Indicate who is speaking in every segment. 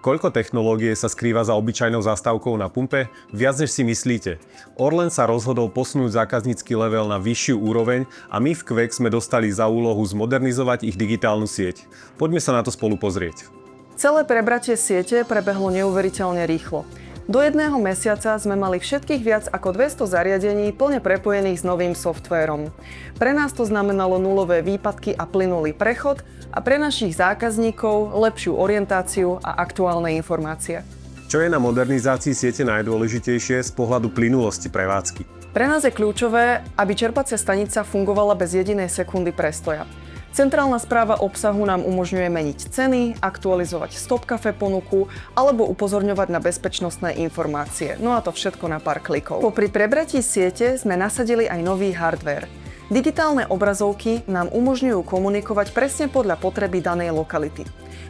Speaker 1: Koľko technológie sa skrýva za obyčajnou zastávkou na pumpe? Viac než si myslíte. Orlen sa rozhodol posunúť zákaznícky level na vyššiu úroveň a my v Quex sme dostali za úlohu zmodernizovať ich digitálnu sieť. Poďme sa na to spolu pozrieť.
Speaker 2: Celé prebratie siete prebehlo neuveriteľne rýchlo. Do jedného mesiaca sme mali všetkých viac ako 200 zariadení plne prepojených s novým softvérom. Pre nás to znamenalo nulové výpadky a plynulý prechod a pre našich zákazníkov lepšiu orientáciu a aktuálne informácie.
Speaker 1: Čo je na modernizácii siete najdôležitejšie z pohľadu plynulosti prevádzky?
Speaker 2: Pre nás je kľúčové, aby čerpacia stanica fungovala bez jedinej sekundy prestoja. Centrálna správa obsahu nám umožňuje meniť ceny, aktualizovať Stop Cafe ponuku alebo upozorňovať na bezpečnostné informácie. No a to všetko na pár klikov. Popri prebratí siete sme nasadili aj nový hardware. Digitálne obrazovky nám umožňujú komunikovať presne podľa potreby danej lokality.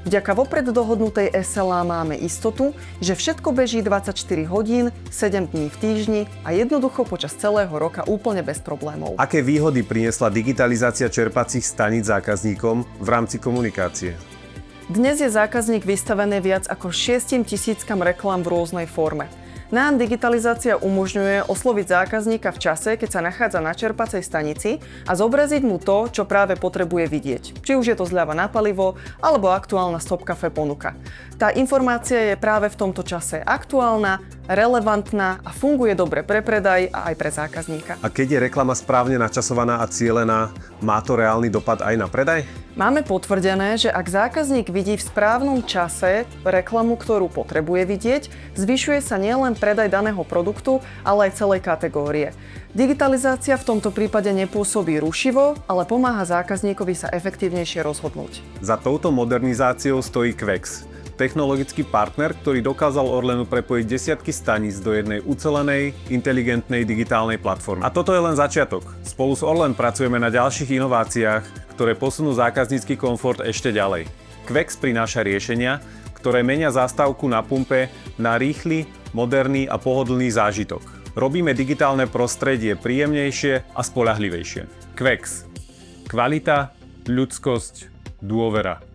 Speaker 2: Vďaka vopred dohodnutej SLA máme istotu, že všetko beží 24 hodín, 7 dní v týždni a jednoducho počas celého roka úplne bez problémov.
Speaker 1: Aké výhody priniesla digitalizácia čerpacích staníc zákazníkom v rámci komunikácie?
Speaker 2: Dnes je zákazník vystavený viac ako 6 000 reklám v rôznej forme. Nám digitalizácia umožňuje osloviť zákazníka v čase, keď sa nachádza na čerpacej stanici a zobraziť mu to, čo práve potrebuje vidieť. Či už je to zľava na palivo, alebo aktuálna Stop Cafe ponuka. Tá informácia je práve v tomto čase aktuálna, relevantná a funguje dobre pre predaj a aj pre zákazníka.
Speaker 1: A keď je reklama správne načasovaná a cielená, má to reálny dopad aj na predaj?
Speaker 2: Máme potvrdené, že ak zákazník vidí v správnom čase reklamu, ktorú potrebuje vidieť, zvyšuje sa nielen predaj daného produktu, ale aj celej kategórie. Digitalizácia v tomto prípade nepôsobí rušivo, ale pomáha zákazníkovi sa efektívnejšie rozhodnúť.
Speaker 1: Za touto modernizáciou stojí Quex, technologický partner, ktorý dokázal Orlenu prepojiť desiatky staníc do jednej ucelenej, inteligentnej digitálnej platformy. A toto je len začiatok. Spolu s Orlen pracujeme na ďalších inováciách, ktoré posunú zákaznícky komfort ešte ďalej. Quex prináša riešenia, ktoré menia zastávku na pumpe na rýchly, moderný a pohodlný zážitok. Robíme digitálne prostredie príjemnejšie a spoľahlivejšie. Quex. Kvalita, ľudskosť, dôvera.